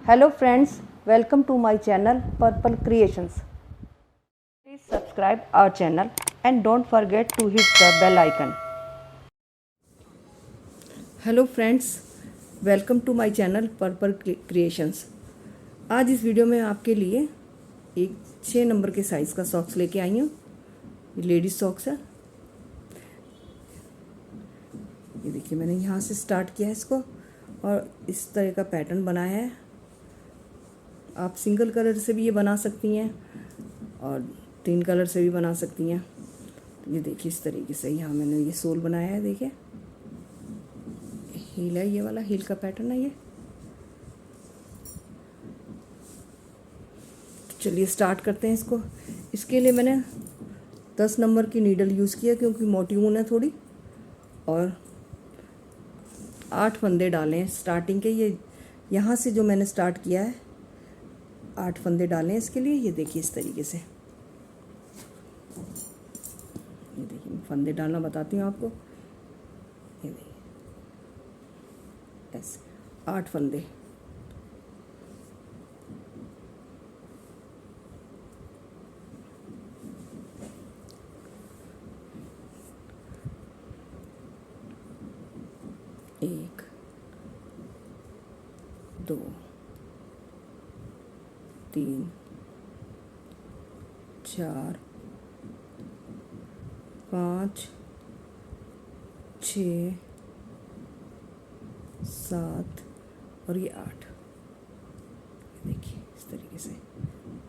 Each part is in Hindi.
Hello friends, welcome to my channel Purple Creations. Please subscribe our channel and don't forget to hit the bell icon. Hello friends, welcome to my channel Purple Creations. आज इस वीडियो में आपके लिए एक 6 नंबर के साइज़ का सॉक्स लेके आई हूँ। ये लेडीज सॉक्स है। ये देखिए मैंने यहाँ से स्टार्ट किया है इसको और इस तरह का पैटर्न बनाया है। आप सिंगल कलर से भी ये बना सकती हैं और 3 कलर से भी बना सकती हैं। तो ये देखिए इस तरीके से यहाँ मैंने ये सोल बनाया है। देखिए हील है, ये वाला हील का पैटर्न है ये। तो चलिए स्टार्ट करते हैं इसको। इसके लिए मैंने 10 नंबर की नीडल यूज़ किया क्योंकि मोटी ऊन है थोड़ी, और 8 फंदे डाले हैं स्टार्टिंग के। ये यहाँ से जो मैंने स्टार्ट किया है 8 फंदे डाले हैं इसके लिए। ये देखिए इस तरीके से, ये देखिए मैं फंदे डालना बताती हूँ आपको। ये देखिए ऐसे 8 फंदे। एक, दो, 3, 4, 5, 6, 7 और ये 8। देखिए इस तरीके से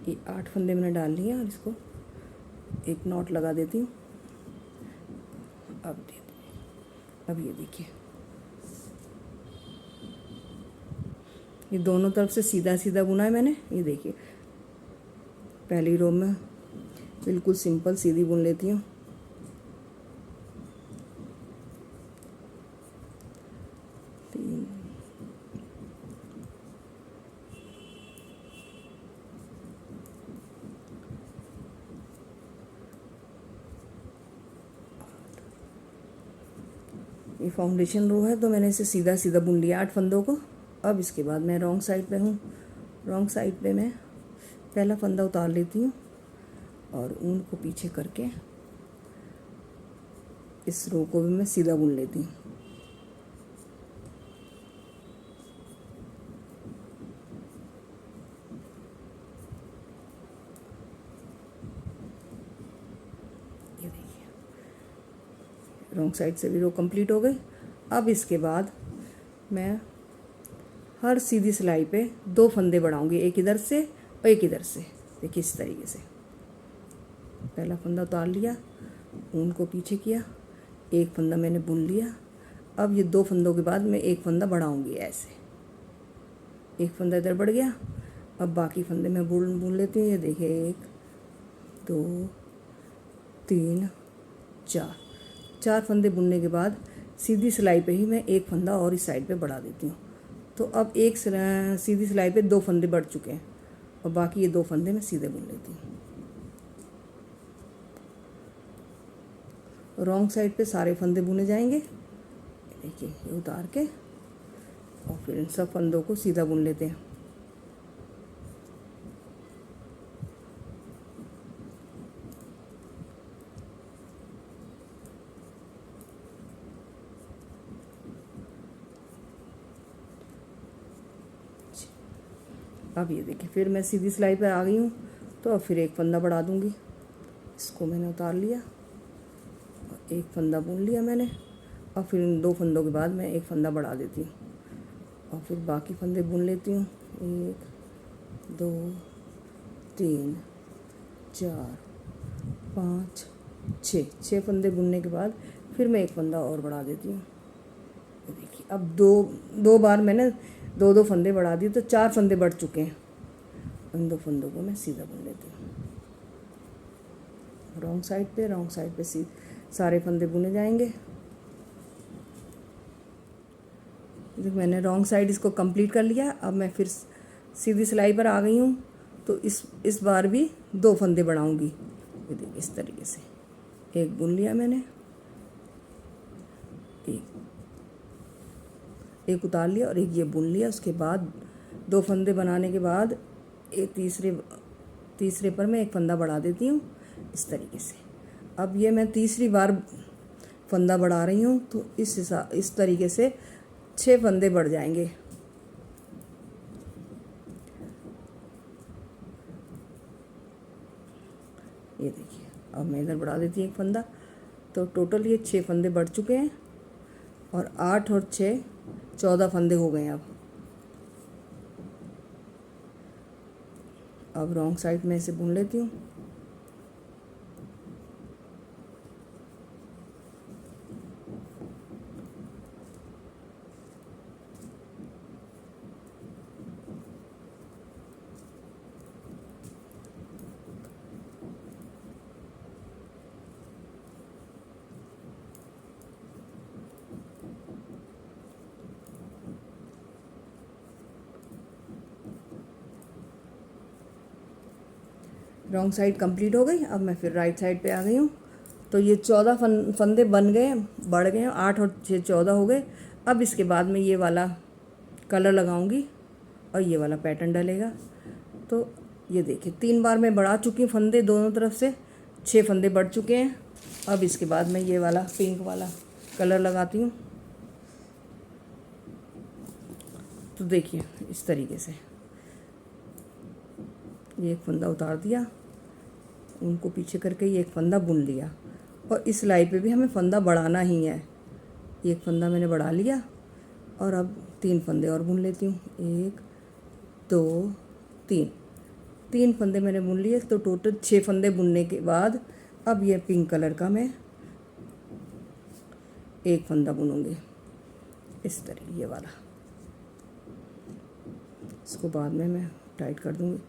ये 8 फंदे मैंने डाल लिए और इसको एक नॉट लगा देती हूँ। अब ये देखिए ये दोनों तरफ से सीधा सीधा बुना है मैंने। ये देखिए पहली रो में बिल्कुल सिंपल सीधी बुन लेती हूँ। ये फाउंडेशन रो है तो मैंने इसे सीधा सीधा बुन लिया 8 फंदों को। अब इसके बाद मैं रॉन्ग साइड पे हूँ। रॉन्ग साइड पे मैं पहला फंदा उतार लेती हूँ और ऊन को पीछे करके इस रो को भी मैं सीधा बुन लेती हूँ। ये देखिए रॉन्ग साइड से भी रो कंप्लीट हो गई। अब इसके बाद मैं हर सीधी सिलाई पे 2 फंदे बढ़ाऊंगी, एक इधर से और एक इधर से। देखिए इस तरीके से पहला फंदा उतार लिया, ऊन को पीछे किया, एक फंदा मैंने बुन लिया। अब ये 2 फंदों के बाद मैं एक फंदा बढ़ाऊंगी ऐसे। एक फंदा इधर बढ़ गया। अब बाकी फंदे मैं बुन लेती हूँ। ये देखिए 1, 2, 3, 4 फंदे बुनने के बाद सीधी सिलाई पे ही मैं एक फंदा और इस साइड पे बढ़ा देती हूँ। तो अब एक सीधी सिलाई पे 2 फंदे बढ़ चुके हैं और बाकी ये 2 फंदे मैं सीधे बुन लेती हूँ। रॉन्ग साइड पे सारे फंदे बुने जाएंगे। देखिए ये उतार के और फिर इन सब फंदों को सीधा बुन लेते हैं। अब ये देखिए फिर मैं सीधी सिलाई पे आ गई हूँ तो अब फिर एक फंदा बढ़ा दूँगी। इसको मैंने उतार लिया और एक फंदा बुन लिया मैंने और फिर इन 2 फंदों के बाद मैं एक फंदा बढ़ा देती हूँ और फिर बाकी फंदे बुन लेती हूँ। 1, 2, 3, 4, 5, 6 फंदे बुनने के बाद फिर मैं एक फंदा और बढ़ा देती हूँ। देखिए अब दो बार मैंने 2 फंदे बढ़ा दिए तो 4 फंदे बढ़ चुके हैं। उन 2 फंदों को मैं सीधा बुन लेती हूँ। रॉन्ग साइड पे सारे फंदे बुने जाएंगे। देखिए मैंने रॉन्ग साइड इसको कंप्लीट कर लिया। अब मैं फिर सीधी सिलाई पर आ गई हूँ तो इस बार भी 2 फंदे बढ़ाऊँगी। ये देखिए इस तरीके से एक बुन लिया मैंने, एक उतार लिया और एक ये बुन लिया। उसके बाद 2 फंदे बनाने के बाद एक तीसरे पर मैं एक फंदा बढ़ा देती हूँ इस तरीके से। अब ये मैं तीसरी बार फंदा बढ़ा रही हूँ, तो इस तरीके से 6 फंदे बढ़ जाएंगे। ये देखिए, अब मैं इधर बढ़ा देती हूँ एक फंदा, तो टोटल ये 6 फंदे बढ़ चुके हैं और 8 और 6 14 फंदे हो गए हैं। अब रॉन्ग साइड में इसे बुन लेती हूँ। रॉन्ग साइड कंप्लीट हो गई। अब मैं फिर राइट साइड पे आ गई हूँ। तो ये 14 फंदे बन गए, बढ़ गए, 8 और 6 14 हो गए। अब इसके बाद में ये वाला कलर लगाऊंगी और ये वाला पैटर्न डलेगा। तो ये देखिए 3 बार मैं बढ़ा चुकी हूँ फंदे, दोनों तरफ से 6 फंदे बढ़ चुके हैं। अब इसके बाद मैं ये वाला पिंक वाला कलर लगाती हूँ। तो देखिए इस तरीके से ये एक फंदा उतार दिया, उनको पीछे करके ये एक फंदा बुन लिया, और इस सिलाई पे भी हमें फंदा बढ़ाना ही है। एक फंदा मैंने बढ़ा लिया और अब 3 फंदे और बुन लेती हूँ। 1 2 3 फंदे मैंने बुन लिए, तो टोटल 6 फंदे बुनने के बाद अब ये पिंक कलर का मैं एक फंदा बुनूंगी इस तरह, ये वाला। इसको बाद में मैं टाइट कर दूंगी।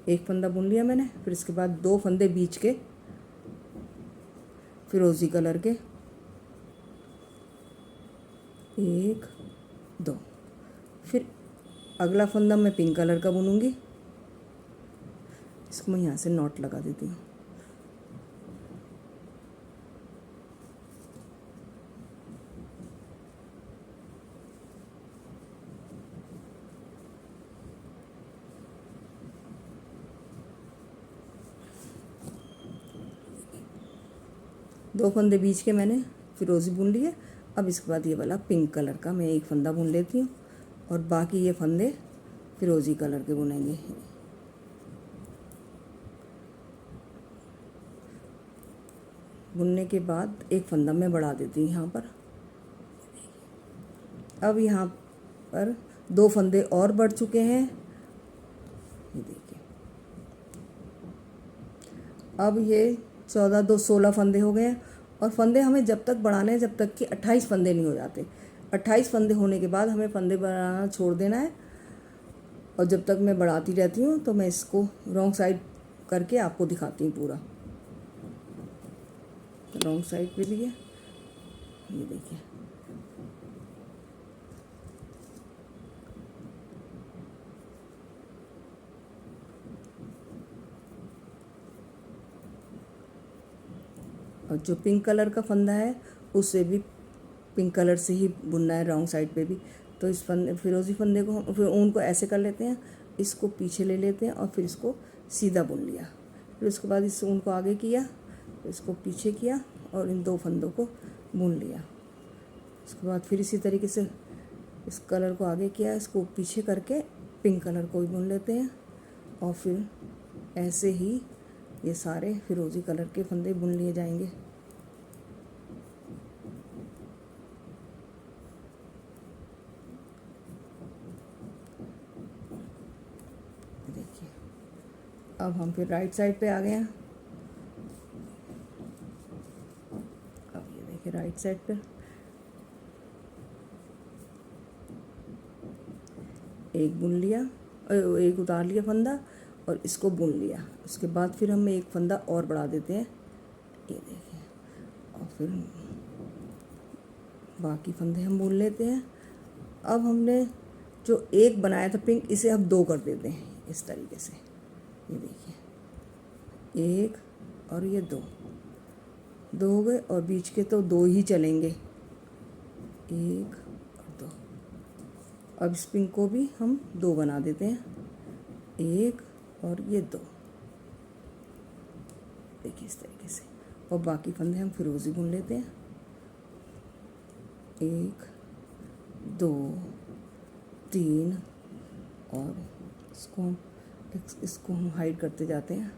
एक फंदा बुन लिया मैंने, फिर इसके बाद 2 फंदे बीच के फिरोजी कलर के, 1 2, फिर अगला फंदा मैं पिंक कलर का बुनूंगी। इसको मैं यहाँ से नॉट लगा देती हूँ। दो फंदे बीच के मैंने फिरोजी बुन लिए। अब इसके बाद ये वाला पिंक कलर का मैं एक फंदा बुन लेती हूँ और बाकी ये फंदे फिरोजी कलर के बुनेंगे। बुनने के बाद एक फंदा मैं बढ़ा देती हूँ यहाँ पर। अब यहाँ पर 2 फंदे और बढ़ चुके हैं, ये देखिए। अब ये 14 2 16 फंदे हो गए हैं, और फंदे हमें जब तक बढ़ाने हैं जब तक कि 28 फंदे नहीं हो जाते। 28 फंदे होने के बाद हमें फंदे बढ़ाना छोड़ देना है। और जब तक मैं बढ़ाती रहती हूँ, तो मैं इसको रॉन्ग साइड करके आपको दिखाती हूँ पूरा। रॉन्ग साइड पे भी है, ये देखिए। और जो पिंक कलर का फंदा है उससे भी पिंक कलर से ही बुनना है रॉन्ग साइड पे भी। तो इस फिरोजी फंदे को फिर ऊन को ऐसे कर लेते हैं, इसको पीछे ले लेते हैं और फिर इसको सीधा बुन लिया। फिर उसके बाद इस ऊन को आगे किया, इसको पीछे किया और इन 2 फंदों को बुन लिया। उसके बाद फिर इसी तरीके से इस कलर को आगे किया, इसको पीछे करके पिंक कलर को भी बुन लेते हैं। और फिर ऐसे ही ये सारे फिरोजी कलर के फंदे बुन लिए जाएंगे। देखिए अब हम फिर राइट साइड पे आ गए हैं। अब ये देखिए राइट साइड पे एक बुन लिया, एक उतार लिया फंदा और इसको बुन लिया। उसके बाद फिर हम एक फंदा और बढ़ा देते हैं, ये देखिए। और फिर बाकी फंदे हम बुन लेते हैं। अब हमने जो एक बनाया था पिंक, इसे अब 2 कर देते हैं इस तरीके से, ये देखिए। 1 और ये 2 हो गए, और बीच के तो 2 ही चलेंगे, 1 और 2। अब इस पिंक को भी हम 2 बना देते हैं, 1 और ये 2, देखिए इस तरीके से। और बाकी फंदे हम फिरोज़ी बुन लेते हैं, 1 2 3 और इसको हम हाइड करते जाते हैं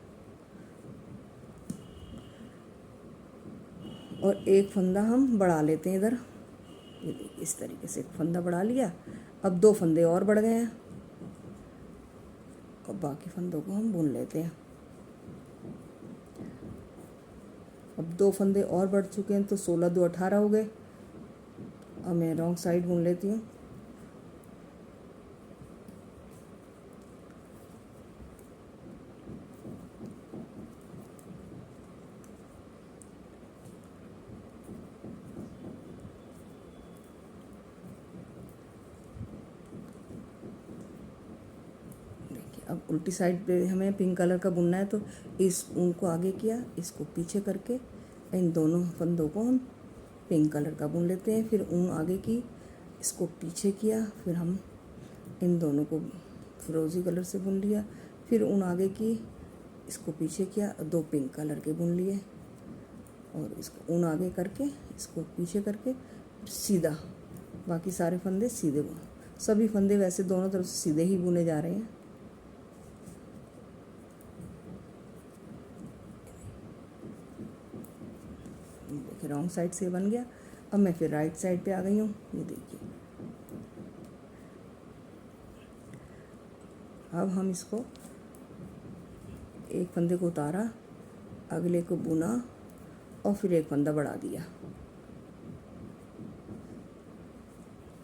और एक फंदा हम बढ़ा लेते हैं इधर, ये देखिए इस तरीके से एक फंदा बढ़ा लिया। अब 2 फंदे और बढ़ गए हैं और बाकी फंदों को हम बुन लेते हैं। अब 2 फंदे और बढ़ चुके हैं तो 16 2 18 हो गए। अब मैं रॉन्ग साइड बुन लेती हूँ। अब उल्टी साइड पे हमें पिंक कलर का बुनना है, तो इस ऊन को आगे किया, इसको पीछे करके इन दोनों फंदों को हम पिंक कलर का बुन लेते हैं। फिर ऊन आगे की, इसको पीछे किया, फिर हम इन दोनों को फिरोज़ी कलर से बुन लिया। फिर ऊन आगे की, इसको पीछे किया, 2 पिंक कलर के बुन लिए और इसको ऊन आगे करके इसको पीछे करके सीधा, बाकी सारे फंदे सीधे बुन। सभी फंदे वैसे दोनों तरफ से सीधे ही बुने जा रहे हैं। देखिए रॉन्ग साइड से बन गया। अब मैं फिर राइट साइड पे आ गई हूँ, ये देखिए। अब हम इसको एक फंदे को उतारा, अगले को बुना और फिर एक फंदा बढ़ा दिया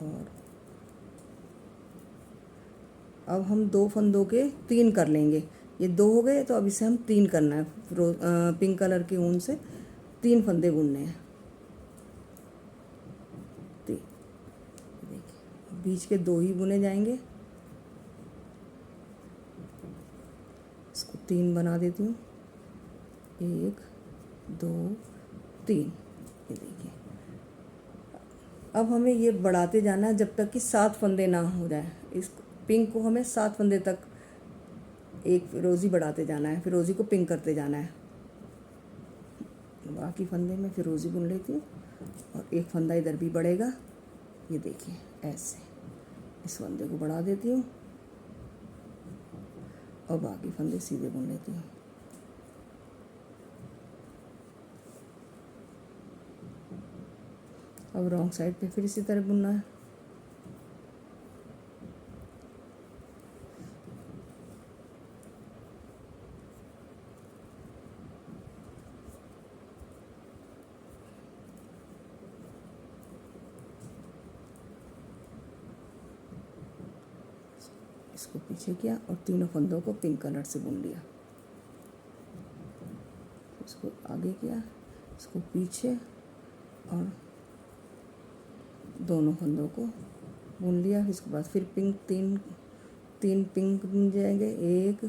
और अब हम 2 फंदों के 3 कर लेंगे। ये 2 हो गए तो अब इसे हम 3 करना है। पिंक कलर के ऊन से 3 फंदे बुनने हैं। देखिए बीच के 2 ही बुने जाएंगे, इसको 3 बना देती हूँ, 1 2 3, ये देखिए। अब हमें ये बढ़ाते जाना है जब तक कि 7 फंदे ना हो जाए। इस पिंक को हमें 7 फंदे तक एक फिरोज़ी बढ़ाते जाना है, फिरोज़ी को पिंक करते जाना है। बाकी फंदे में फिरोज़ी बुन लेती हूँ और एक फंदा इधर भी बढ़ेगा, ये देखिए ऐसे। इस फंदे को बढ़ा देती हूँ और बाकी फंदे सीधे बुन लेती हूँ। अब रॉन्ग साइड पे फिर इसी तरह बुनना है। इसको पीछे किया और तीनों फंदों को पिंक कलर से बुन लिया। इसको आगे किया, इसको पीछे और दोनों फंदों को बुन लिया। इसके बाद फिर पिंक 3 पिंक बुन जाएंगे, 1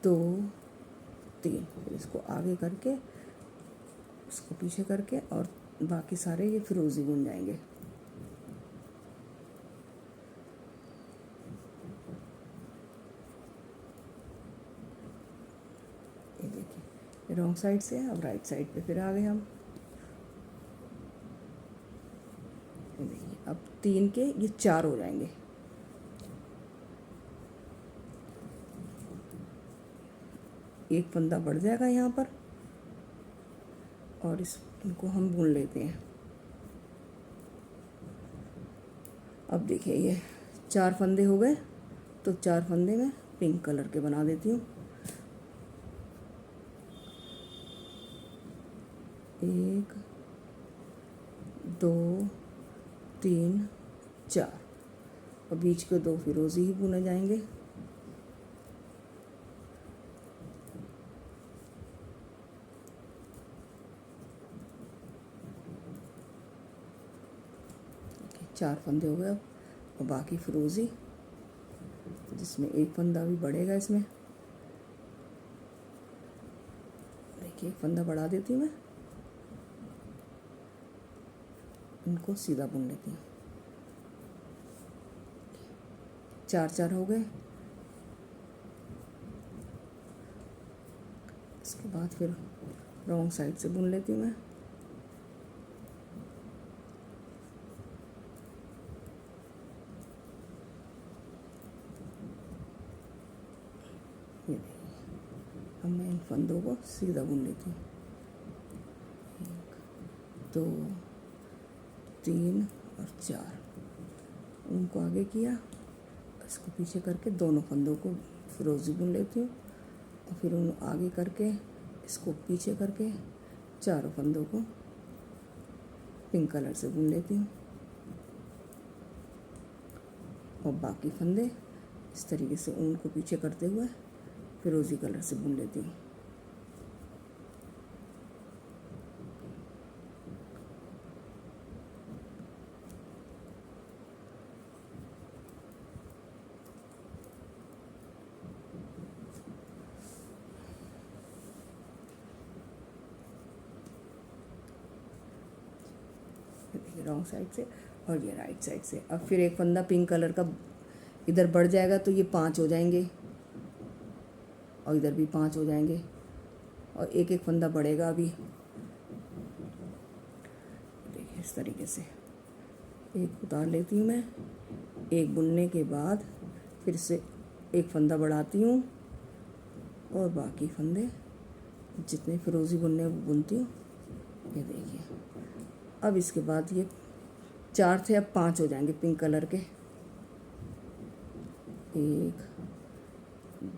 2 3। फिर इसको आगे करके, इसको पीछे करके और बाकी सारे ये फिरोज़ी बुन जाएंगे। ये देखिए रॉन्ग साइड से, अब राइट साइड पे फिर आ गए हम। ये देखिए अब 3 के ये 4 हो जाएंगे। एक फंदा बढ़ जाएगा यहाँ पर और इनको हम बुन लेते हैं। अब देखिए ये 4 फंदे हो गए, तो 4 फंदे में पिंक कलर के बना देती हूँ। 1 2 3 4 और बीच के 2 फिरोज़ी ही बुने जाएंगे। चार फंदे हो गए और बाकी फिरोज़ी, जिसमें एक फंदा भी बढ़ेगा। इसमें देखिए एक फंदा बढ़ा देती हूँ मैं, इनको सीधा बुन लेती हूँ। 4 4 हो गए। इसके बाद फिर रॉन्ग साइड से बुन लेती हूँ मैं। ये देखिए, अब मैं इन फंदों को सीधा बुन लेती हूँ। 1 2 3 और 4, उनको आगे किया, इसको पीछे करके दोनों फंदों को फिरोजी बुन लेती हूँ और फिर उन आगे करके इसको पीछे करके चारों फंदों को पिंक कलर से बुन लेती हूँ और बाकी फंदे इस तरीके से ऊन को पीछे करते हुए फिरोजी कलर से बुन लेती हूँ। रॉन्ग साइड से और ये राइट साइड से। अब फिर एक फंदा पिंक कलर का इधर बढ़ जाएगा तो ये 5 हो जाएंगे और इधर भी 5 हो जाएंगे और एक एक फंदा बढ़ेगा अभी। देखिए इस तरीके से एक उतार लेती हूँ मैं, एक बुनने के बाद फिर से एक फंदा बढ़ाती हूँ और बाकी फंदे जितने फिरोजी बुनने वो बुनती हूँ। ये देखिए, अब इसके बाद ये 4 थे, अब 5 हो जाएंगे पिंक कलर के। 1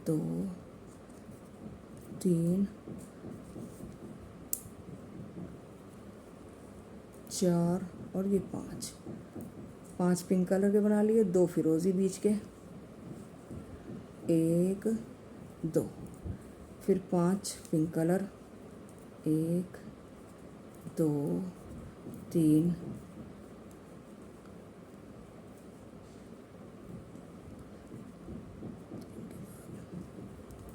2 3 4 और ये 5 पिंक कलर के बना लिए, 2 फिरोजी बीच के, 1 2, फिर 5 पिंक कलर, 1 2 3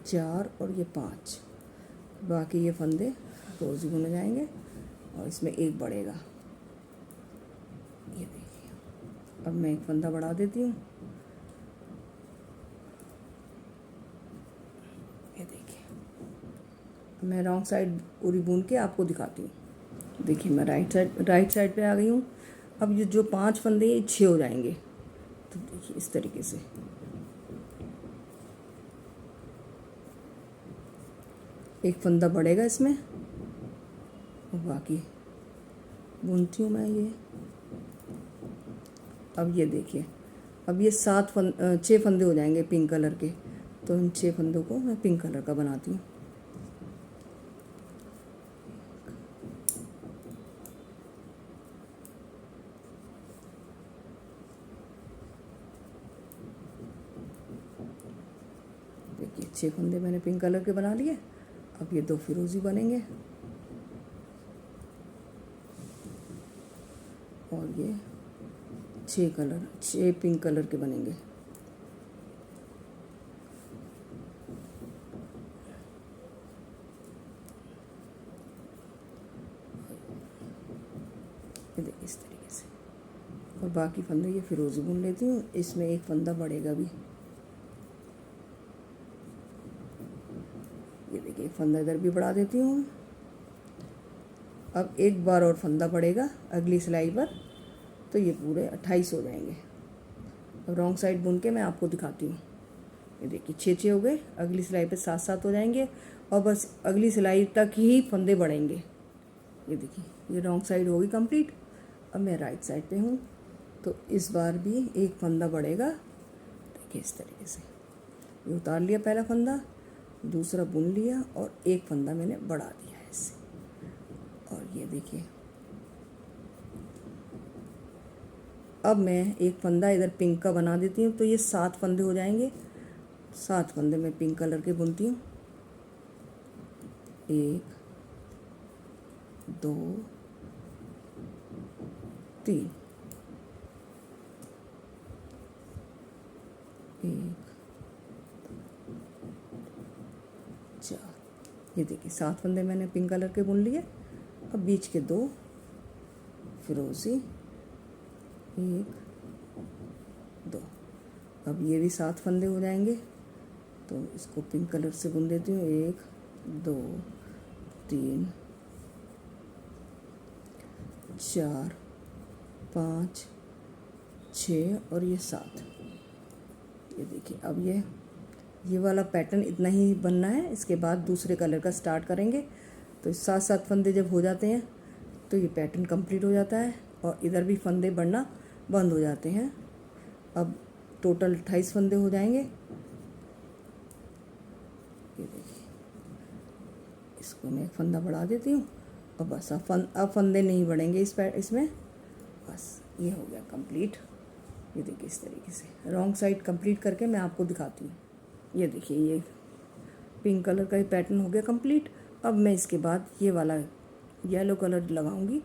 4 और ये 5, बाकी ये फंदे रोज़ी बुने जाएंगे और इसमें एक बढ़ेगा। ये देखिए, अब मैं एक फंदा बढ़ा देती हूँ। ये देखिए, मैं रॉन्ग साइड पूरी बुन के आपको दिखाती हूँ। देखिए मैं राइट साइड पे आ गई हूँ। अब ये जो 5 फंदे ये 6 हो जाएंगे। तो देखिए इस तरीके से एक फंदा बढ़ेगा इसमें और बाकी बुनती हूँ मैं ये। अब ये देखिए, अब ये 6 फंदे हो जाएंगे पिंक कलर के, तो इन 6 फंदों को मैं पिंक कलर का बनाती हूँ। देखिए 6 फंदे मैंने पिंक कलर के बना लिए। अब ये 2 फिरोजी बनेंगे और ये 6 पिंक कलर के बनेंगे। ये देखिए इस तरीके से, और बाकी फंदे ये फिरोजी बुन लेती हूँ। इसमें एक फंदा बढ़ेगा भी। ये देखिए, एक फंदा इधर भी बढ़ा देती हूँ। अब एक बार और फंदा बढ़ेगा अगली सिलाई पर, तो ये पूरे 28 हो जाएंगे। अब रॉन्ग साइड बुन के मैं आपको दिखाती हूँ। ये देखिए 6 हो गए, अगली सिलाई पे 7 हो जाएंगे और बस अगली सिलाई तक ही फंदे बढ़ेंगे। ये देखिए, ये रॉन्ग साइड होगी कंप्लीट। अब मैं राइट साइड पे हूँ, तो इस बार भी एक फंदा बढ़ेगा। देखिए इस तरीके से ये उतार लिया पहला फंदा, दूसरा बुन लिया और एक फंदा मैंने बढ़ा दिया है इससे। और ये देखिए, अब मैं एक फंदा इधर पिंक का बना देती हूँ, तो ये 7 फंदे हो जाएंगे। 7 फंदे मैं पिंक कलर के बुनती हूँ। 1 2 3, 1 4। ये देखिए 7 फंदे मैंने पिंक कलर के बुन लिए। अब बीच के 2 फिरोजी, 1 2, अब ये भी 7 फंदे हो जाएंगे। तो इसको पिंक कलर से बुन देती हूँ। 1 2 3 4 5 6 और ये 7। ये देखिए, अब ये वाला पैटर्न इतना ही बनना है। इसके बाद दूसरे कलर का स्टार्ट करेंगे। तो 7 फंदे जब हो जाते हैं तो ये पैटर्न कंप्लीट हो जाता है और इधर भी फंदे बढ़ना बंद हो जाते हैं। अब टोटल 28 फंदे हो जाएंगे। ये देखिए, इसको मैं एक फंदा बढ़ा देती हूँ और बस अब फंदे नहीं बढ़ेंगे इसमें। बस ये हो गया कंप्लीट। ये देखिए, इस तरीके से रॉन्ग साइड कंप्लीट करके मैं आपको दिखाती हूँ। ये देखिए, ये पिंक कलर का ही पैटर्न हो गया कंप्लीट। अब मैं इसके बाद ये वाला येलो कलर लगाऊंगी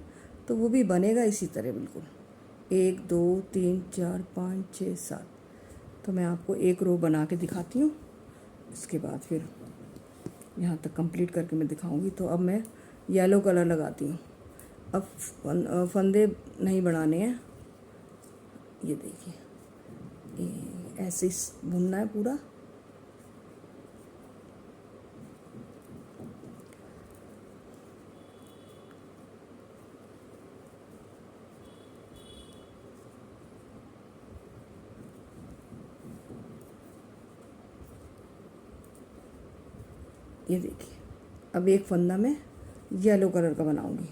तो वो भी बनेगा इसी तरह बिल्कुल। 1 2 3 4 5 6 7। तो मैं आपको एक रो बना के दिखाती हूँ। इसके बाद फिर यहाँ तक कंप्लीट करके मैं दिखाऊंगी। तो अब मैं येलो कलर लगाती हूँ। अब फंदे नहीं बढ़ाने हैं। ये देखिए, ऐसे ही बुनना है पूरा। ये देखिए, अब एक फंदा मैं येलो कलर का बनाऊंगी।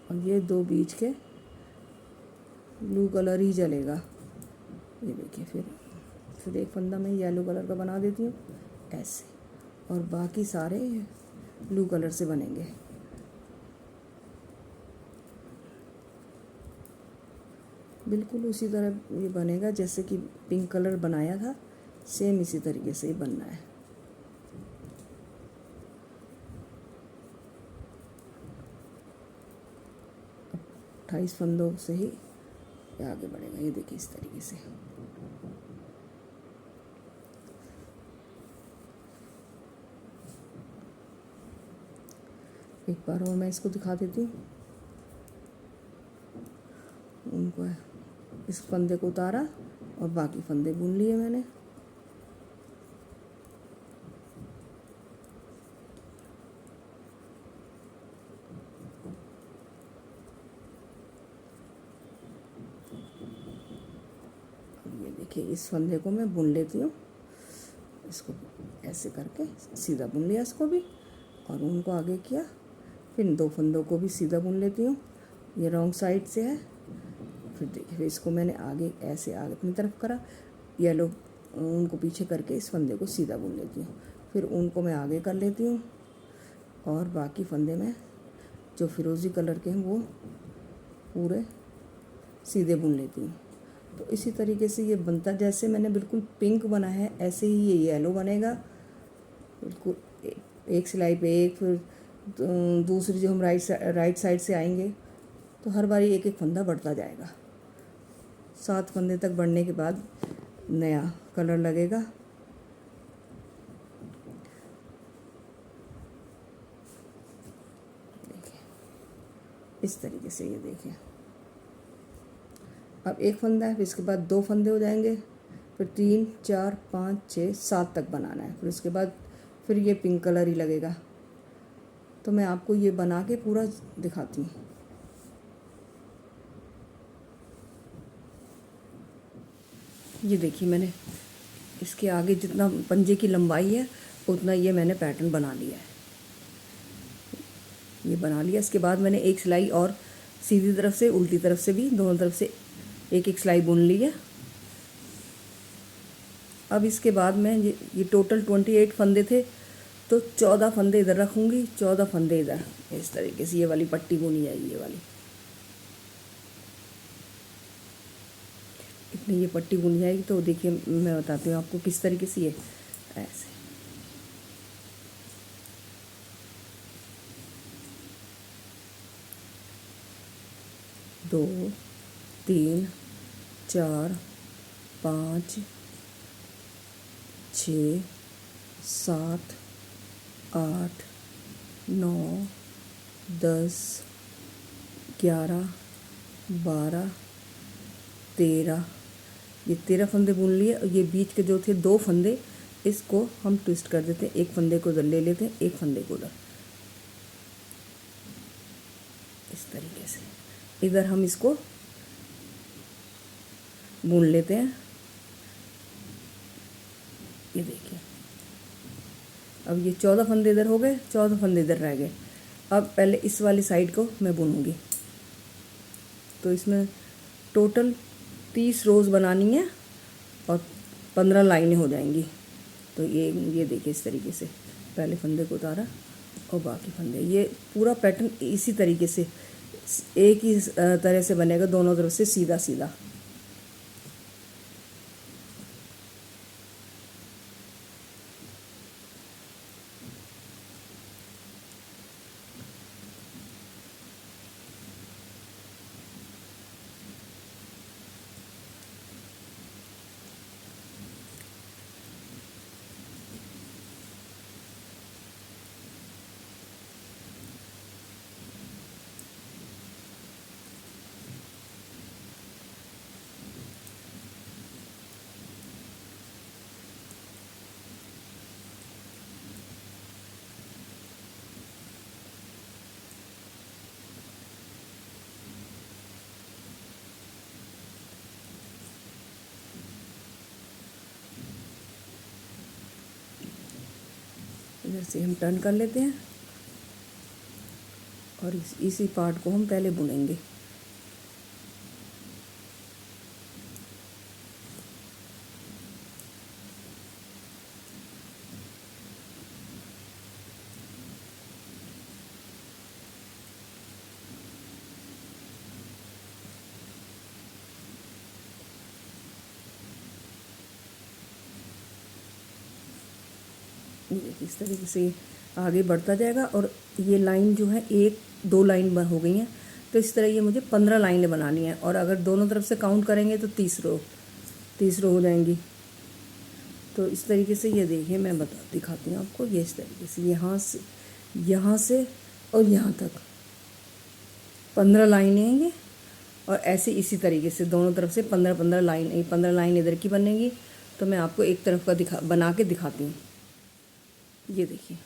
और ये 2 बीच के ब्लू कलर ही चलेगा। ये देखिए, फिर एक फंदा मैं येलो कलर का बना देती हूँ ऐसे, और बाकी सारे ब्लू कलर से बनेंगे। बिल्कुल उसी तरह ये बनेगा जैसे कि पिंक कलर बनाया था, सेम इसी तरीके से ही बनना है। अब 28 फंदों से ही आगे बढ़ेगा। ये देखिए, इस तरीके से। एक बार और मैं इसको दिखा देती हूँ। उनको इस फंदे को उतारा और बाकी फंदे बुन लिए मैंने। ये देखिए, इस फंदे को मैं बुन लेती हूँ। इसको ऐसे करके सीधा बुन लिया इसको भी, और उनको आगे किया। फिर 2 फंदों को भी सीधा बुन लेती हूँ। ये रॉन्ग साइड से है। फिर देखिए, फिर इसको मैंने आगे ऐसे आगे अपनी तरफ करा, येलो उनको पीछे करके इस फंदे को सीधा बुन लेती हूँ। फिर उनको मैं आगे कर लेती हूँ और बाकी फंदे में जो फिरोज़ी कलर के हैं वो पूरे सीधे बुन लेती हूँ। तो इसी तरीके से ये बनता, जैसे मैंने बिल्कुल पिंक बना है ऐसे ही ये येलो बनेगा। बिल्कुल एक सिलाई पे एक, फिर दूसरी जो हम राइट साइड से आएंगे तो हर बारी एक एक फंदा बढ़ता जाएगा। 7 फंदे तक बढ़ने के बाद नया कलर लगेगा। देखिए, इस तरीके से ये देखिए। अब एक फंदा है, फिर इसके बाद 2 फंदे हो जाएंगे, फिर 3 4 5 6 7 तक बनाना है। फिर उसके बाद फिर ये पिंक कलर ही लगेगा। तो मैं आपको ये बना के पूरा दिखाती हूँ। ये देखिए, मैंने इसके आगे जितना पंजे की लंबाई है उतना ये मैंने पैटर्न बना लिया है। ये बना लिया। इसके बाद मैंने एक सिलाई और सीधी तरफ से उल्टी तरफ से भी दोनों तरफ से एक एक सिलाई बुन ली है। अब इसके बाद मैं ये टोटल 28 फंदे थे, तो 14 फंदे इधर रखूँगी, 14 फंदे इधर। इस तरीके से ये वाली पट्टी बुनी जाएगी। ये वाली इतनी ये पट्टी बुनी जाएगी। तो देखिए, मैं बताती हूँ आपको किस तरीके से। ये ऐसे 2 3 4 5 6 7 8 9 10, 11, 12, 13, ये 13 फंदे बुन लिए। और ये बीच के जो थे 2 फंदे, इसको हम ट्विस्ट कर देते हैं। एक फंदे को उधर ले लेते हैं, एक फंदे को उधर, इस तरीके से इधर हम इसको बुन लेते हैं। ये देखिए, अब ये 14 फंदे इधर हो गए, 14 फंदे इधर रह गए। अब पहले इस वाली साइड को मैं बुनूंगी। तो इसमें टोटल 30 रोज़ बनानी है और 15 लाइनें हो जाएंगी। तो ये देखिए, इस तरीके से पहले फंदे को उतारा और बाकी फंदे, ये पूरा पैटर्न इसी तरीके से एक ही तरह से बनेगा, दोनों तरफ से सीधा सीधा। इधर से हम टर्न कर लेते हैं और इसी पार्ट को हम पहले बुनेंगे। इस तरीके से आगे बढ़ता जाएगा। और ये लाइन जो है 1-2 लाइन हो गई हैं, तो इस तरह ये मुझे 15 लाइनें बनानी है। और अगर दोनों तरफ से काउंट करेंगे तो 30 रो हो जाएंगी। तो इस तरीके से ये देखिए, मैं दिखाती हूँ आपको। ये इस तरीके से यहाँ से और यहाँ तक 15 लाइनें हैं ये। और ऐसे इसी तरीके से दोनों तरफ से 15-15 लाइन, 15 लाइन इधर की बनेगी। तो मैं आपको एक तरफ का बना के दिखाती हूँ। ये देखिए,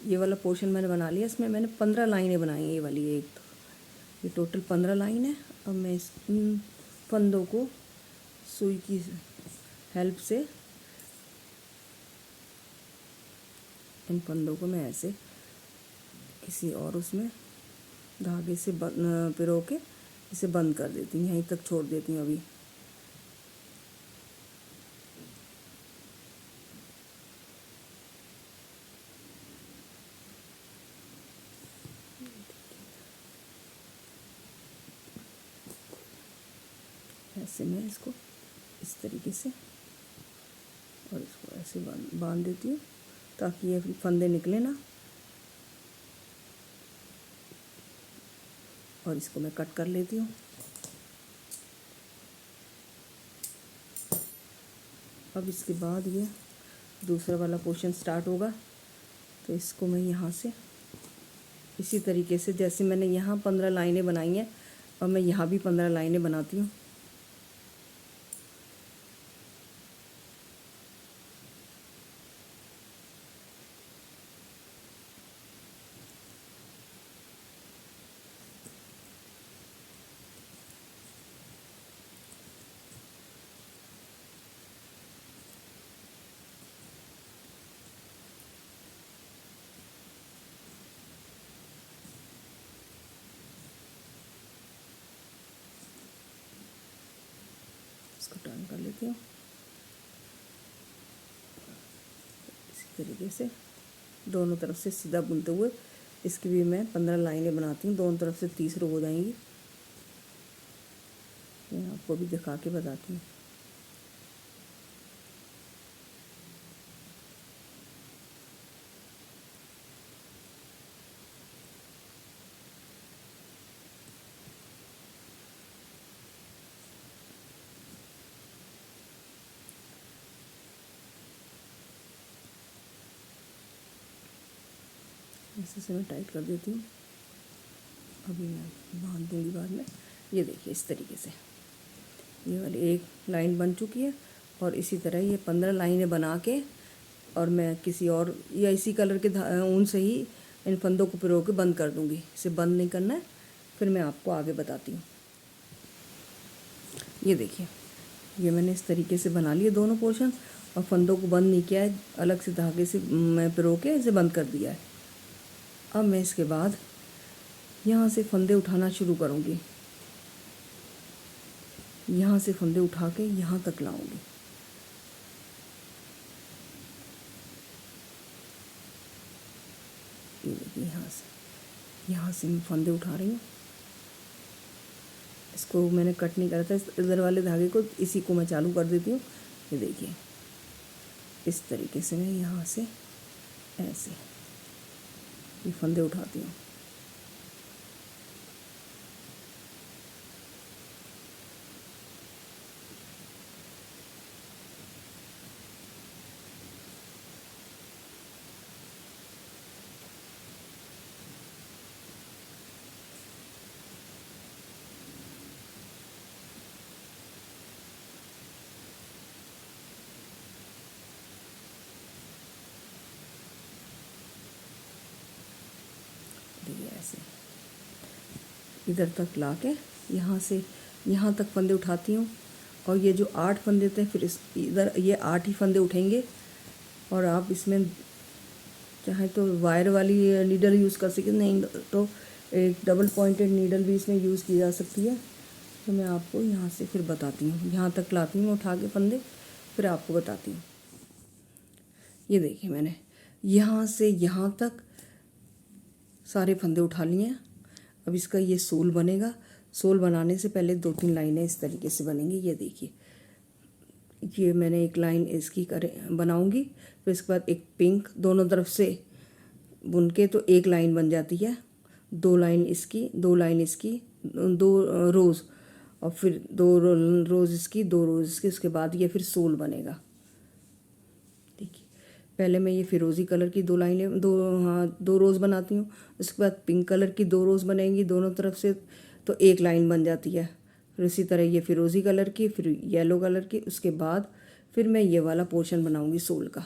ये वाला पोर्शन मैंने बना लिया। इसमें मैंने 15 लाइनें बनाई हैं, ये वाली एक। तो ये टोटल 15 लाइन है। अब मैं इस फंदों को सुई की हेल्प से, इन फंदों को मैं ऐसे किसी और उसमें धागे से पिरो के इसे बंद कर देती हूँ, यहीं तक छोड़ देती हूँ अभी। ऐसे मैं इसको इस तरीके से और इसको ऐसे बांध देती हूँ ताकि ये फंदे निकले ना। और इसको मैं कट कर लेती हूँ। अब इसके बाद ये दूसरा वाला पोर्शन स्टार्ट होगा। तो इसको मैं यहाँ से इसी तरीके से, जैसे मैंने यहाँ 15 लाइनें बनाई हैं, और मैं यहाँ भी 15 लाइनें बनाती हूँ। इसको टर्न कर लेती हूँ इसी तरीके से, दोनों तरफ से सीधा बुनते हुए। इसकी भी मैं 15 लाइनें बनाती हूँ, दोनों तरफ से 30 रो हो जाएंगी। मैं आपको भी दिखा के बताती हूँ। ऐसे से मैं टाइट कर देती हूँ। अभी मैं बांध दूँगी बाद में। ये देखिए इस तरीके से ये वाली एक लाइन बन चुकी है और इसी तरह ये 15 लाइनें बना के और मैं किसी और या इसी कलर के ऊन से ही इन फंदों को पिरो के बंद कर दूँगी। इसे बंद नहीं करना है, फिर मैं आपको आगे बताती हूँ। ये देखिए ये मैंने इस तरीके से बना लिए दोनों पोर्शन और फंदों को बंद नहीं किया है, अलग से धागे से मैं पिरो के इसे बंद कर दिया है। अब मैं इसके बाद यहाँ से फंदे उठाना शुरू करूँगी, यहाँ से फंदे उठा के यहाँ तक लाऊंगी। ये देखिए यहाँ से मैं फंदे उठा रही हूँ। इसको मैंने कट नहीं करा था, इधर वाले धागे को, इसी को मैं चालू कर देती हूँ। ये देखिए इस तरीके से मैं यहाँ से ऐसे ये फंदे उठाती हूँ। ऐसे इधर तक ला के यहाँ से यहाँ तक फंदे उठाती हूँ और ये जो 8 फंदे थे फिर इस इधर ये 8 ही फंदे उठेंगे। और आप इसमें चाहे तो वायर वाली नीडल यूज़ कर सकते, नहीं तो एक डबल पॉइंटेड नीडल भी इसमें यूज़ की जा सकती है। तो मैं आपको यहाँ से फिर बताती हूँ, यहाँ तक लाती हूँ उठा के फंदे, फिर आपको बताती हूँ। ये देखिए मैंने यहाँ से यहाँ तक सारे फंदे उठा लिए हैं। अब इसका ये सोल बनेगा। सोल बनाने से पहले 2-3 लाइनें इस तरीके से बनेंगी। ये देखिए ये मैंने एक लाइन इसकी बनाऊंगी, फिर इसके बाद एक पिंक दोनों तरफ से बुन के तो एक लाइन बन जाती है। 2 लाइन इसकी, 2 लाइन इसकी, 2 रोज़ और फिर 2 रोज़ इसकी, 2 रोज़ इसकी, उसके बाद ये फिर सोल बनेगा। देखिए पहले मैं ये फिरोज़ी कलर की 2 लाइनें 2 रोज़ बनाती हूँ, उसके बाद पिंक कलर की 2 रोज़ बनेंगी दोनों तरफ से, तो एक लाइन बन जाती है। फिर इसी तरह ये फिरोज़ी कलर की, फिर येलो कलर की, उसके बाद फिर मैं ये वाला पोर्शन बनाऊंगी सोल का।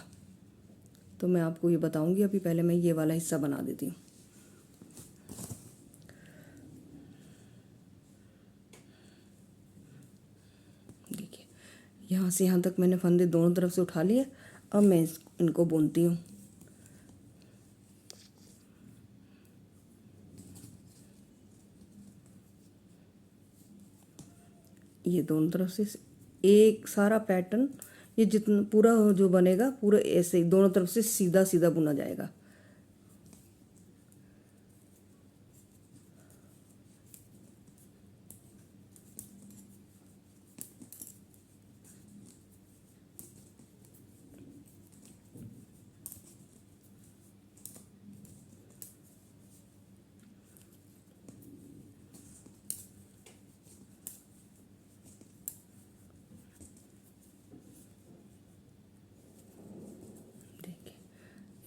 तो मैं आपको ये बताऊंगी, अभी पहले मैं ये वाला हिस्सा बना देती हूँ। देखिए यहाँ से यहाँ तक मैंने फंदे दोनों तरफ से उठा लिए। अब मैं इनको बुनती हूँ। ये दोनों तरफ से एक सारा पैटर्न, ये जितना पूरा जो बनेगा पूरा ऐसे ही दोनों तरफ से सीधा सीधा बुना जाएगा।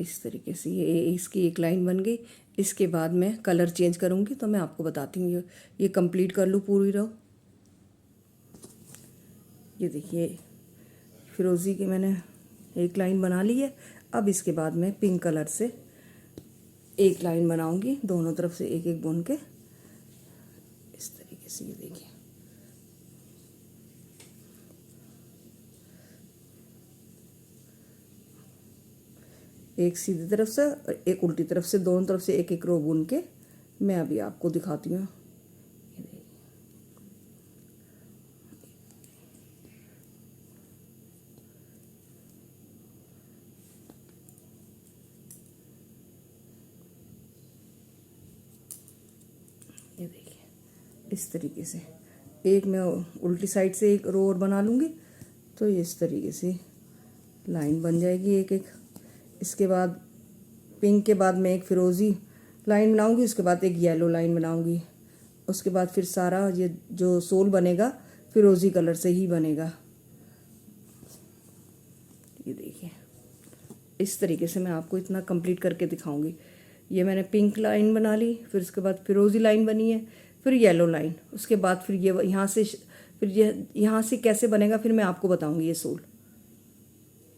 इस तरीके से ये इसकी एक लाइन बन गई। इसके बाद मैं कलर चेंज करूँगी, तो मैं आपको बताती हूँ। ये कंप्लीट कर लूँ पूरी रो। ये देखिए फिरोज़ी की मैंने एक लाइन बना ली है। अब इसके बाद मैं पिंक कलर से एक लाइन बनाऊँगी, दोनों तरफ से एक एक बुन के इस तरीके से। ये देखिए एक सीधी तरफ से एक उल्टी तरफ से, दोनों तरफ से एक एक रो बुन के मैं अभी आपको दिखाती हूँ। ये देखिए इस तरीके से एक मैं उल्टी साइड से एक रो और बना लूँगी, तो ये इस तरीके से लाइन बन जाएगी एक एक। इसके बाद पिंक के बाद मैं एक फिरोज़ी लाइन बनाऊंगी, उसके बाद एक येलो लाइन बनाऊंगी, उसके बाद फिर सारा ये जो सोल बनेगा फिरोज़ी कलर से ही बनेगा। ये देखिए इस तरीके से मैं आपको इतना कंप्लीट करके दिखाऊंगी। ये मैंने पिंक लाइन बना ली, फिर उसके बाद फिरोज़ी लाइन बनी है, फिर येलो लाइन, उसके बाद फिर ये यहाँ से, फिर ये यहाँ से कैसे बनेगा फिर मैं आपको बताऊँगी ये सोल।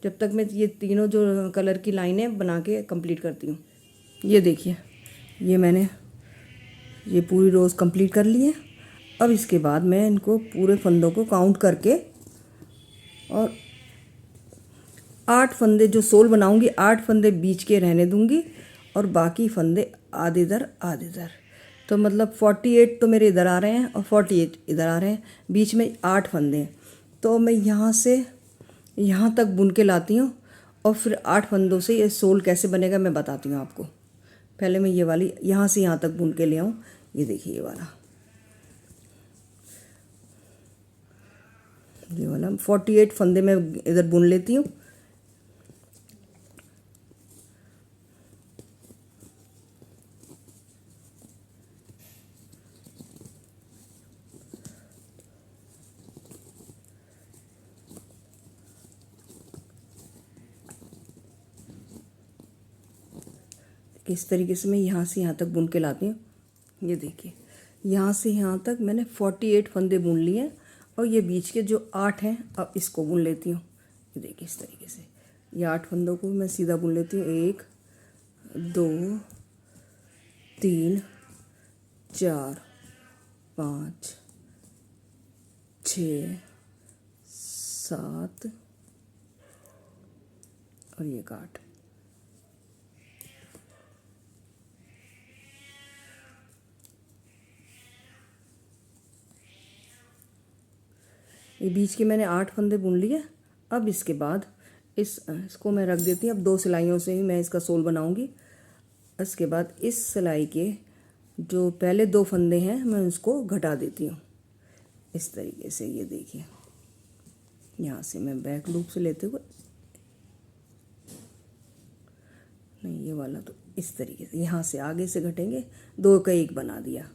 जब तक मैं ये तीनों जो कलर की लाइनें बना के कंप्लीट करती हूँ। ये देखिए, ये मैंने ये पूरी रोज़ कंप्लीट कर ली है। अब इसके बाद मैं इनको पूरे फंदों को काउंट करके और 8 फंदे जो सोल बनाऊंगी 8 फंदे बीच के रहने दूंगी और बाकी फंदे आधे इधर आधे इधर, तो मतलब 48 तो मेरे इधर आ रहे हैं और 48 इधर आ रहे हैं, बीच में 8 फंदे हैं। तो मैं यहाँ से यहाँ तक बुन के लाती हूँ और फिर 8 फंदों से ये सोल कैसे बनेगा मैं बताती हूँ आपको। पहले मैं ये वाली यहाँ से यहाँ तक बुन के ले आऊँ। ये देखिए ये वाला 48 फंदे मैं इधर बुन लेती हूँ। इस तरीके से मैं यहाँ से यहाँ तक बुन के लाती हूँ। ये देखिए, यहाँ से यहाँ तक मैंने 48 फंदे बुन लिए हैं और ये बीच के जो 8 हैं अब इसको बुन लेती हूँ। ये देखिए इस तरीके से ये 8 फंदों को मैं सीधा बुन लेती हूँ। 1 2 3 4 5 6 7 और ये 8। ये बीच के मैंने 8 फंदे बुन लिए। अब इसके बाद इसको मैं रख देती हूँ। अब 2 सिलाइयों से ही मैं इसका सोल बनाऊंगी। इसके बाद इस सिलाई के जो पहले 2 फंदे हैं मैं उसको घटा देती हूँ इस तरीके से। ये देखिए, यहाँ से मैं बैक लूप से लेते हुए, नहीं ये वाला तो इस तरीके से यहाँ से आगे से घटेंगे, 2 का 1 बना दिया।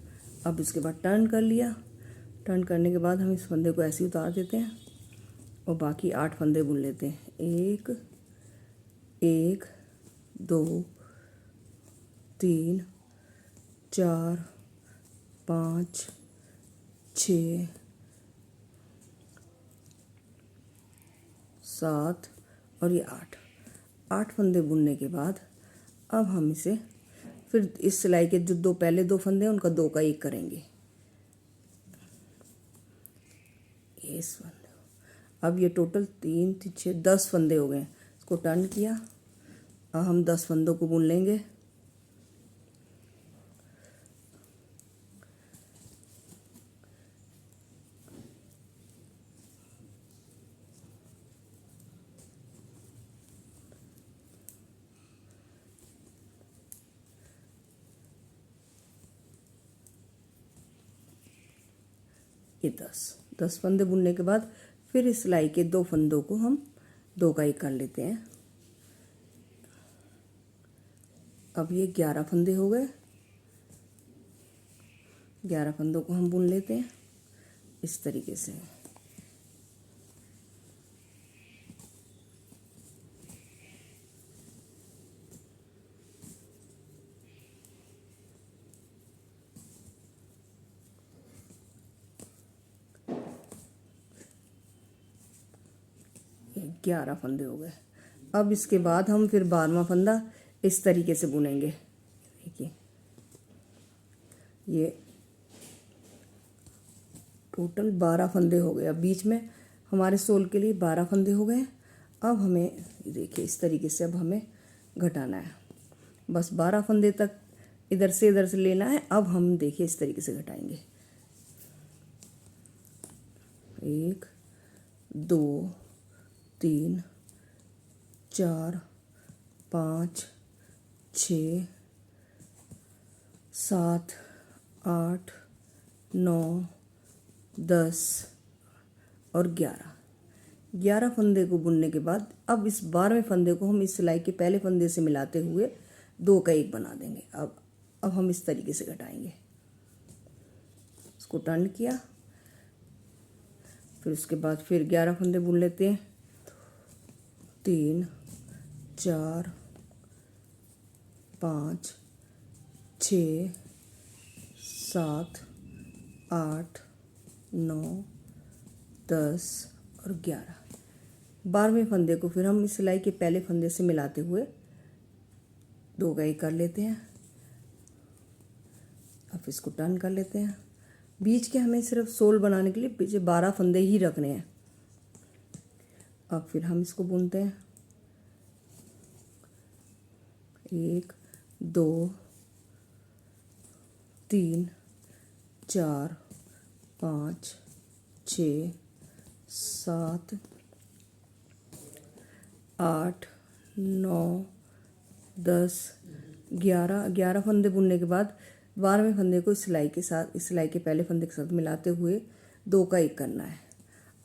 अब इसके बाद टर्न कर लिया। टर्न करने के बाद हम इस फंदे को ऐसे ही उतार देते हैं और बाकी 8 फंदे बुन लेते हैं। 1 1 2 3 4 5 6 7 और ये 8 फंदे बुनने के बाद अब हम इसे फिर इस सिलाई के जो पहले 2 फंदे हैं उनका 2 का 1 करेंगे। इस फंदे, अब ये टोटल 3 6 10 फंदे हो गए। इसको टर्न किया। अब हम 10 फंदों को बुन लेंगे। ये 10 फंदे बुनने के बाद फिर इस सिलाई के 2 फंदों को हम 2 का 1 कर लेते हैं। अब ये 11 फंदे हो गए। 11 फंदों को हम बुन लेते हैं इस तरीके से। ये 11 फंदे हो गए। अब इसके बाद हम फिर 12वां फंदा इस तरीके से बुनेंगे। देखिए, ये टोटल 12 फंदे हो गए। अब बीच में हमारे सोल के लिए 12 फंदे हो गए। अब हमें देखिए इस तरीके से अब हमें घटाना है। बस 12 फंदे तक इधर से लेना है। अब हम देखिए इस तरीके से घटाएंगे। 1 2 3 4 5 6 7 8 9 10 और 11 फंदे को बुनने के बाद अब इस 12वें फंदे को हम इस सिलाई के पहले फंदे से मिलाते हुए 2 का 1 बना देंगे। अब हम इस तरीके से घटाएंगे। इसको टर्न किया, फिर उसके बाद फिर 11 फंदे बुन लेते हैं। 3 4 5 6 7 8 9 10 और 11। 12वें फंदे को फिर हम इस सिलाई के पहले फंदे से मिलाते हुए 2 का 1 कर लेते हैं। अब इसको टर्न कर लेते हैं। बीच के हमें सिर्फ सोल बनाने के लिए पीछे 12 फंदे ही रखने हैं। अब फिर हम इसको बुनते हैं। 1 2 3 4 5 6 7 8 9 10 11 फंदे बुनने के बाद 12वें फंदे को इस सिलाई के साथ, इस सिलाई के पहले फंदे के साथ मिलाते हुए 2 का 1 करना है।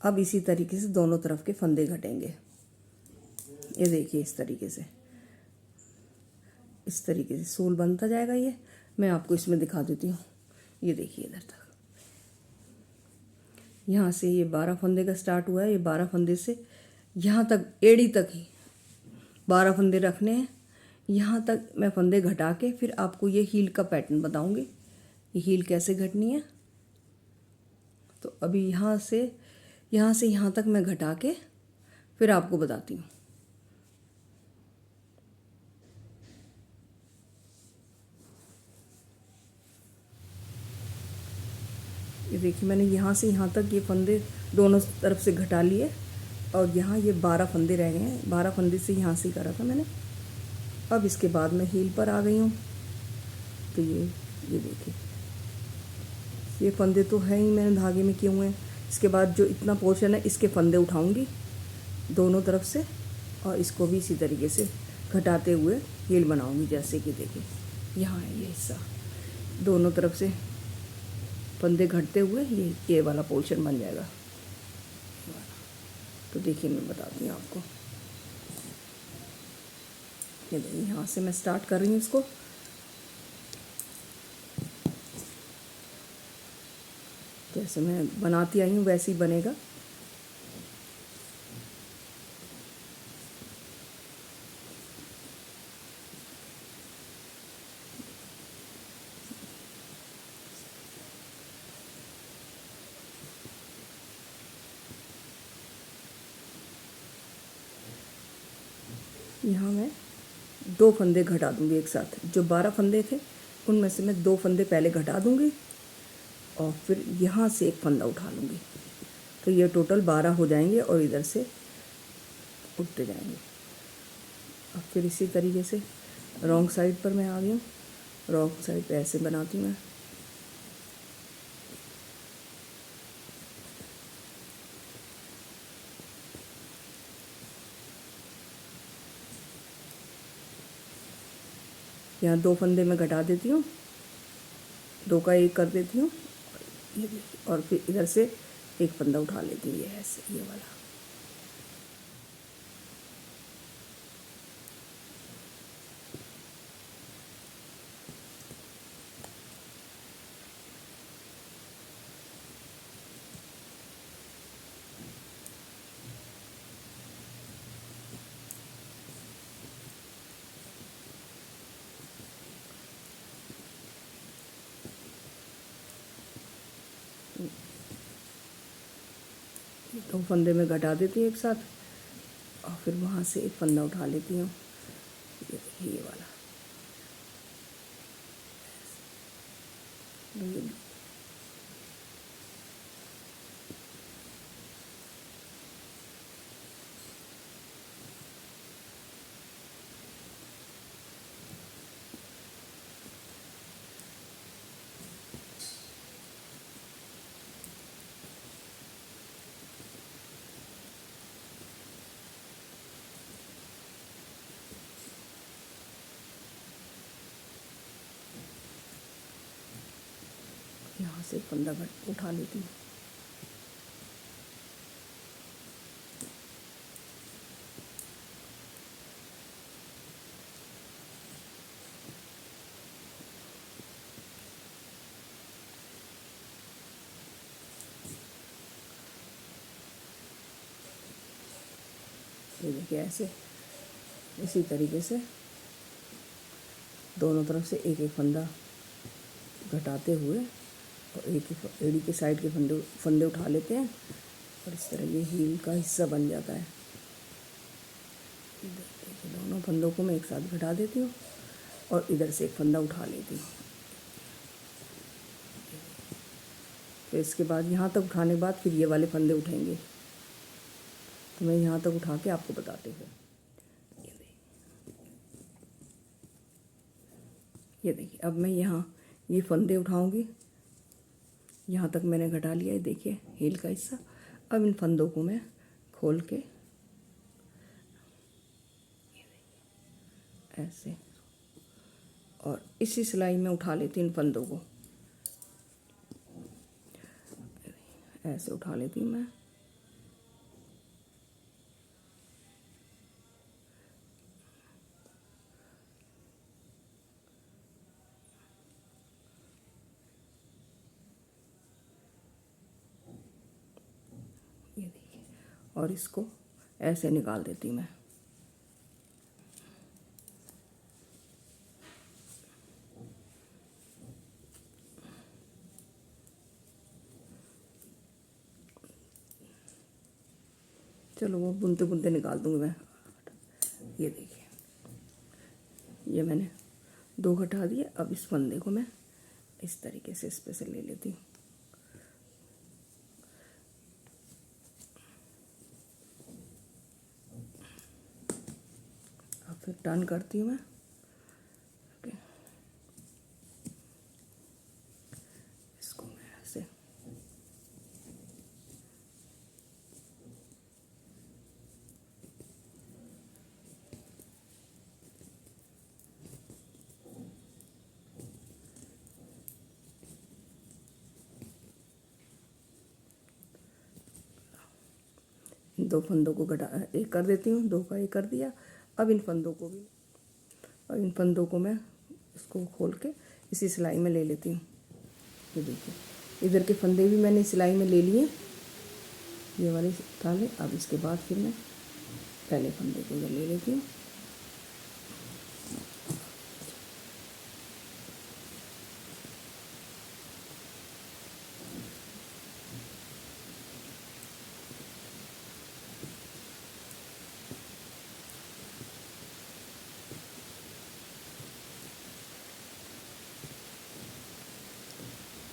अब इसी तरीके से दोनों तरफ के फंदे घटेंगे। ये देखिए इस तरीके से सोल बनता जाएगा। ये मैं आपको इसमें दिखा देती हूँ। ये देखिए इधर तक, यहाँ से ये 12 फंदे का स्टार्ट हुआ है। ये 12 फंदे से यहाँ तक, एड़ी तक ही 12 फंदे रखने हैं। यहाँ तक मैं फंदे घटा के फिर आपको ये हील का पैटर्न बताऊंगी, ये हील कैसे घटनी है। तो अभी यहाँ से यहाँ तक मैं घटा के फिर आपको बताती हूँ। ये देखिए मैंने यहाँ से यहाँ तक ये फंदे दोनों तरफ से घटा लिए और यहाँ ये 12 फंदे रह गए हैं। 12 फंदे से यहाँ से करा था मैंने। अब इसके बाद मैं हील पर आ गई हूँ। तो ये देखिए ये फंदे तो हैं ही, मैंने धागे में किए हुए हैं। इसके बाद जो इतना पोर्शन है इसके फंदे उठाऊंगी दोनों तरफ से और इसको भी इसी तरीके से घटाते हुए हील बनाऊंगी। जैसे कि देखिए यहाँ है ये हिस्सा, दोनों तरफ से फंदे घटते हुए ये वाला पोर्शन बन जाएगा। तो देखिए मैं बताती हूँ आपको। ये देखिए यहाँ से मैं स्टार्ट कर रही हूँ इसको। जैसे मैं बनाती आई हूँ वैसे ही बनेगा। यहाँ मैं 2 फंदे घटा दूँगी एक साथ। जो 12 फंदे थे उनमें से मैं 2 फंदे पहले घटा दूँगी और फिर यहाँ से एक फंदा उठा लूँगी। तो ये टोटल 12 हो जाएंगे और इधर से उठते जाएंगे। अब फिर इसी तरीके से रॉन्ग साइड पर मैं आ गई हूँ। रॉन्ग साइड पे ऐसे बनाती हूँ मैं। यहाँ 2 फंदे मैं घटा देती हूँ, 2 का 1 कर देती हूँ और फिर इधर से एक फंदा उठा लेती हूँ। ये ऐसे ये वाला। तो फंदे में घटा देती हूँ एक साथ और फिर वहाँ से एक फंदा उठा लेती हूँ। ये वाला यहाँ से फंदा उठा लेती हूँ। ये देखिए ऐसे इसी तरीके से दोनों तरफ से एक एक फंदा घटाते हुए और एक ही एड़ी के साइड के फंदे उठा लेते हैं और इस तरह ये हील का हिस्सा बन जाता है। देखिए दोनों फंदों को मैं एक साथ घटा देती हूँ और इधर से एक फंदा उठा लेती हूँ। फिर इसके बाद यहाँ तक उठाने के बाद फिर ये वाले फंदे उठेंगे, तो मैं यहाँ तक उठा के आपको बताती हूँ। ये देखिए अब मैं यहाँ ये फंदे उठाऊंगी, यहाँ तक मैंने घटा लिया है, देखिए हील का हिस्सा। अब इन फंदों को मैं खोल के ऐसे और इसी सिलाई में उठा लेती हूँ इन फंदों को, ऐसे उठा लेती हूँ मैं। ये देखिए और इसको ऐसे निकाल देती हूँ मैं। चलो वो बुनते बुनते निकाल दूँगी मैं। ये देखिए ये मैंने 2 घटा दिए। अब इस फंदे को मैं इस तरीके से इस पे से ले लेती हूँ। अब फिर टर्न करती हूँ मैं। ओके, इसको मैं ऐसे इन 2 फंदों को घटा एक कर देती हूँ, 2 का एक कर दिया। अब इन फंदों को भी, और इन फंदों को मैं इसको खोल के इसी सिलाई में ले लेती हूँ। ये देखिए इधर के फंदे भी मैंने सिलाई में ले लिए, ये वाले ताले। अब इसके बाद फिर मैं पहले फंदे को इधर ले लेती हूँ।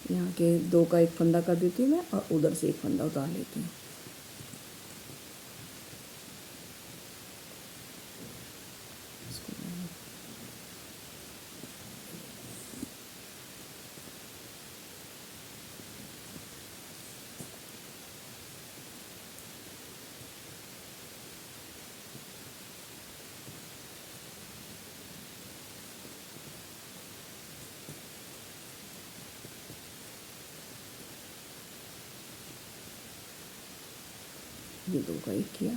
यहाँ के 2 का एक फंदा कर देती हूँ मैं और उधर से एक फंदा उतार लेती हूँ। ये 2 का एक किया,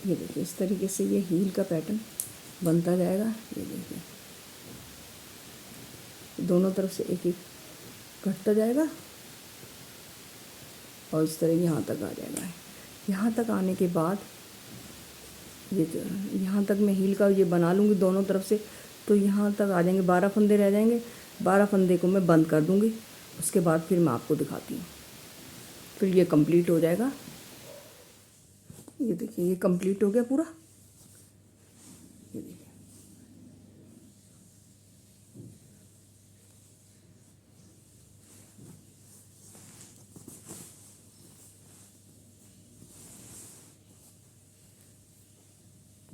ये देखिए इस तरीके से ये हील का पैटर्न बनता जाएगा। ये देखिए दोनों तरफ से एक एक कटता जाएगा और इस तरह यहाँ तक आ जाएगा। यहाँ तक आने के बाद ये यहाँ तक मैं हील का ये बना लूँगी दोनों तरफ से, तो यहाँ तक आ जाएंगे, 12 फंदे रह जाएंगे। 12 फंदे को मैं बंद कर दूँगी, उसके बाद फिर मैं आपको दिखाती हूँ। फिर ये कंप्लीट हो जाएगा। ये देखिए ये कंप्लीट हो गया पूरा।